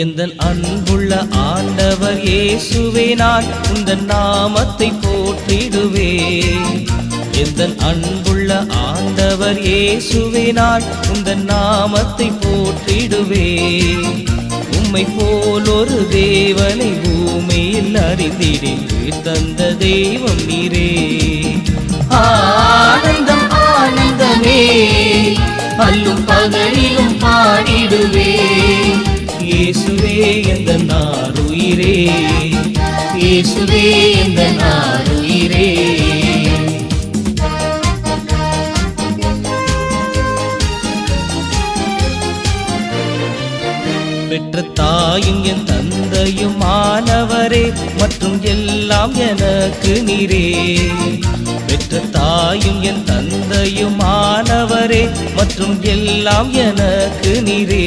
எந்தன் அன்புள்ள ஆண்டவர் இயேசுவே, நான் உந்தன் நாமத்தை போற்றிடுவேன். எந்தன் அன்புள்ள ஆண்டவர் இயேசுவே, நான் உந்தன் நாமத்தை போற்றிடுவேன். உம்மை போல் ஒரு தேவனை பூமியில் அறிந்திடேன், தந்த தெய்வம் நீரே. ஆனந்தம் ஆனந்தமே, அல்லும் பகலிலும் பாடிடுவேன். இயேசுவே எந்தன் ஆருயிரே, இயேசுவே எந்தன் ஆருயிரே. பெற்ற தாயும் என் தந்தையும் ஆனவரே, மற்றும் எல்லாம் எனக்கு நீரே. பெற்ற தாயும் என் தந்தையும் ஆனவரே, மற்றும் எல்லாம் எனக்கு நீரே.